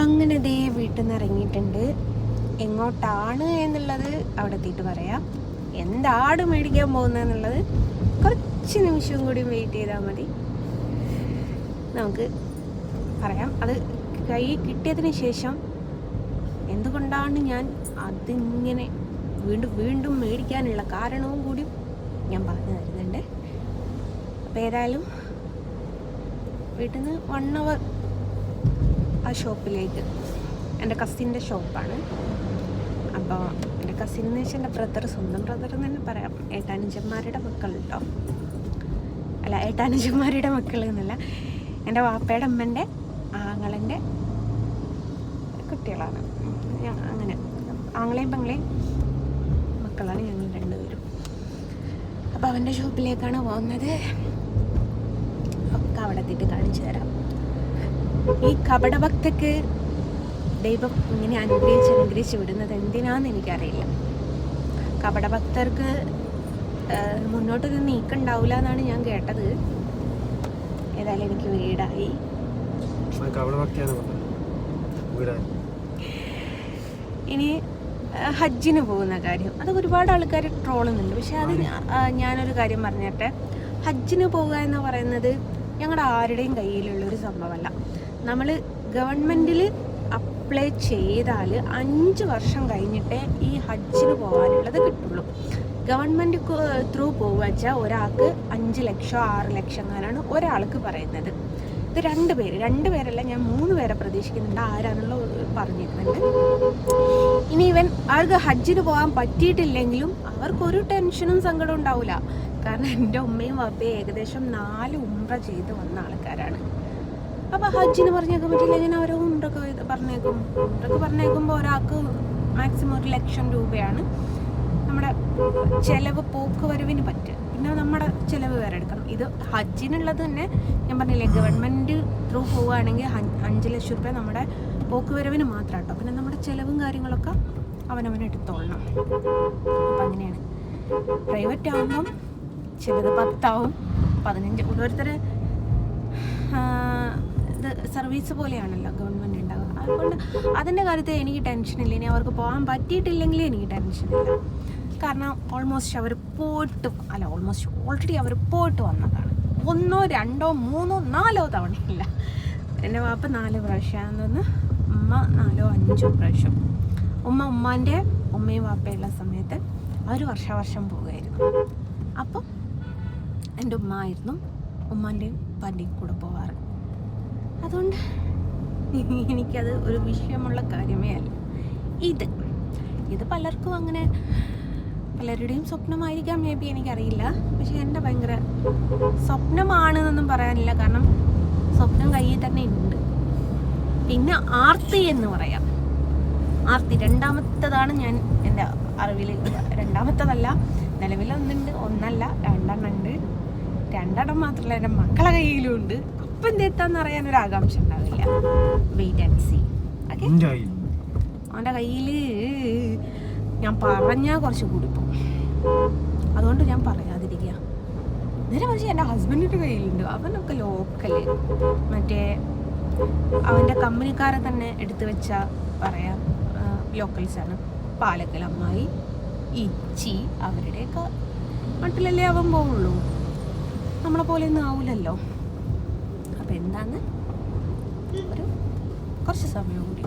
അങ്ങനെ ദേ വീട്ടിൽ നിന്ന് ഇറങ്ങിയിട്ടുണ്ട്. എങ്ങോട്ടാണ് എന്നുള്ളത് അവിടെ എത്തിയിട്ട് പറയാം. എന്താണ് മേടിക്കാൻ പോകുന്നതെന്നുള്ളത് കുറച്ച് നിമിഷം കൂടി വെയിറ്റ് ചെയ്താൽ മതി, നമുക്ക് പറയാം. അത് കൈ കിട്ടിയതിന് ശേഷം എന്തുകൊണ്ടാണ് ഞാൻ അതിങ്ങനെ വീണ്ടും വീണ്ടും മേടിക്കാനുള്ള കാരണവും കൂടി ഞാൻ പറഞ്ഞു തരുന്നുണ്ട്. അപ്പോൾ ഏതായാലും വീട്ടിൽ നിന്ന് 1 hour ആ ഷോപ്പിലേക്ക്, എൻ്റെ കസിൻ്റെ ഷോപ്പാണ്. അപ്പോൾ എൻ്റെ കസിൻ എന്ന് വെച്ചാൽ എൻ്റെ ബ്രദർ, സ്വന്തം ബ്രദർ എന്ന് തന്നെ പറയാം. ഏട്ടാനുജന്മാരുടെ മക്കൾ കേട്ടോ, അല്ല ഏട്ടാനുജന്മാരുടെ മക്കൾ എന്നല്ല, എൻ്റെ വാപ്പയുടെ അമ്മൻ്റെ ആങ്ങളൻ്റെ കുട്ടികളാണ്. അങ്ങനെ ആങ്ങളെയും പെങ്ങളെയും മക്കളാണ് ഞങ്ങൾ രണ്ടുപേരും. അപ്പോൾ അവൻ്റെ ഷോപ്പിലേക്കാണ് പോകുന്നത്. ഒക്കെ അവിടെ എത്തിയിട്ട് കാണിച്ചു തരാം. ഈ കപടഭക്തക്ക് ദൈവം ഇങ്ങനെ അനുഗ്രഹിച്ച് വിടുന്നത് എന്തിനാന്ന് എനിക്കറിയില്ല. കപടഭക്തർക്ക് മുന്നോട്ടൊരു നീക്കുണ്ടാവില്ല എന്നാണ് ഞാൻ കേട്ടത്. ഏതായാലും എനിക്ക് വീടായി. ഇനി ഹജ്ജിന് പോകുന്ന കാര്യം, അത് ഒരുപാട് ആൾക്കാർ ട്രോളുന്നുണ്ട്. പക്ഷെ അത് ഞാനൊരു കാര്യം പറഞ്ഞിട്ടെ, ഹജ്ജിന് പോകുക എന്ന് പറയുന്നത് ഞങ്ങളുടെ ആരുടെയും കയ്യിലുള്ളൊരു സംഭവമല്ല. നമ്മൾ ഗവൺമെൻറ്റിൽ അപ്ലൈ ചെയ്താൽ 5 വർഷം കഴിഞ്ഞിട്ടേ ഈ ഹജ്ജിന് പോകാനുള്ളത് കിട്ടുള്ളൂ. ഗവൺമെൻറ് ത്രൂ പോകുക വെച്ചാൽ ഒരാൾക്ക് 5 ലക്ഷം 6 ലക്ഷം എന്നാണ് ഒരാൾക്ക് പറയുന്നത്. ഇത് 2 പേരല്ല, ഞാൻ 3 പേരെ പ്രതീക്ഷിക്കുന്നുണ്ട്. ആരാന്നുള്ള പറഞ്ഞിരുന്നുണ്ട്. ഇനി അവർക്ക് ഹജ്ജിന് പോകാൻ പറ്റിയിട്ടില്ലെങ്കിലും അവർക്കൊരു ടെൻഷനും സങ്കടവും ഉണ്ടാവില്ല. കാരണം എൻ്റെ ഉമ്മയും വാപ്പയും ഏകദേശം 4 ഉംറ ചെയ്ത് വന്ന ആൾക്കാരാണ്. അപ്പോൾ ഹജ്ജിന് പറഞ്ഞേക്കാൻ പറ്റില്ല, ഇങ്ങനെ ഓരോ ഉംറക്ക് പറഞ്ഞേക്കും. ഉംറക്ക് പറഞ്ഞേക്കുമ്പോൾ ഒരാൾക്ക് മാക്സിമം 1 ലക്ഷം രൂപയാണ് നമ്മുടെ ചിലവ്, പോക്ക് വരവിന് പറ്റുക. പിന്നെ നമ്മുടെ ചിലവ് വേറെ എടുക്കണം. ഇത് ഹജ്ജിനുള്ളത് തന്നെ ഞാൻ പറഞ്ഞില്ലേ, ഗവൺമെൻറ് ത്രൂ പോവുകയാണെങ്കിൽ 5 ലക്ഷം രൂപ നമ്മുടെ പോക്ക് വരവിന് മാത്രം കേട്ടോ. പിന്നെ നമ്മുടെ ചിലവും കാര്യങ്ങളൊക്കെ അവനവനെടുത്തോളണം. അപ്പം അങ്ങനെയാണ്. പ്രൈവറ്റ് ആകുമ്പം ചിലത് 10 ആവും, 15. ഓരോരുത്തർ ഇത് സർവീസ് പോലെയാണല്ലോ ഗവൺമെൻറ് ഉണ്ടാവുക. അതുകൊണ്ട് അതിൻ്റെ കാര്യത്തിൽ എനിക്ക് ടെൻഷനില്ല. ഇനി അവർക്ക് പോകാൻ പറ്റിയിട്ടില്ലെങ്കിൽ എനിക്ക് ടെൻഷനില്ല. കാരണം ഓൾമോസ്റ്റ് ഓൾറെഡി അവർ പോയിട്ട് വന്നതാണ്. 1, 2, 3, 4 തവണയില്ല. എൻ്റെ വാപ്പ 4 പ്രാവശ്യമാണെന്ന് തോന്നുന്നു, ഉമ്മ 4, 5 പ്രാവശ്യം. ഉമ്മാൻ്റെ ഉമ്മയും വാപ്പയുള്ള സമയത്ത് അവർ വർഷം പോവുമായിരുന്നു. അപ്പം എൻ്റെ ഉമ്മ ആയിരുന്നു ഉമ്മാൻ്റെയും ഉപ്പാൻ്റെയും കൂടെ പോവാറ്. അതുകൊണ്ട് എനിക്കത് ഒരു വിഷയമുള്ള കാര്യമേ അല്ല. ഇത് പലർക്കും അങ്ങനെ, പലരുടെയും സ്വപ്നമായിരിക്കാം മേ ബി, എനിക്കറിയില്ല. പക്ഷെ എൻ്റെ ഭയങ്കര സ്വപ്നമാണെന്നൊന്നും പറയാനില്ല. കാരണം സ്വപ്നം കയ്യിൽ തന്നെ ഉണ്ട്. പിന്നെ ആർത്തി എന്ന് പറയാം. ആർത്തി 2ാമത്തേതാണ് ഞാൻ എൻ്റെ അറിവിൽ. 2ാമത്തതല്ല, നിലവിൽ 1 2 ഉണ്ട്. 2 മാത്രമല്ല, എൻ്റെ മക്കളെ കയ്യിലും ഉണ്ട്. അപ്പം എന്തെത്താന്ന് അറിയാനൊരു ആകാംക്ഷ ഉണ്ടാവില്ല. Wait and see. ഓക്കെ, അവൻ്റെ കയ്യിൽ ഞാൻ പറഞ്ഞാൽ കുറച്ച് കൂടിപ്പോകും. അതുകൊണ്ട് ഞാൻ പറയാതിരിക്കുക. നേരെ പക്ഷേ എൻ്റെ ഹസ്ബൻഡിൻ്റെ കയ്യിലുണ്ട്. അവനൊക്കെ ലോക്കല്, മറ്റേ അവൻ്റെ കമ്പനിക്കാരെ തന്നെ എടുത്തു വെച്ചാൽ പറയാം ലോക്കൽസാണ്. പാലക്കൽ അമ്മായി, ഇച്ചി, അവരുടെയൊക്കെ നാട്ടിലല്ലേ അവൻ പോവുള്ളൂ. നമ്മളെ പോലെയൊന്നും ആവില്ലല്ലോ. അപ്പം എന്താന്ന് കുറച്ച് സമയം കൂടി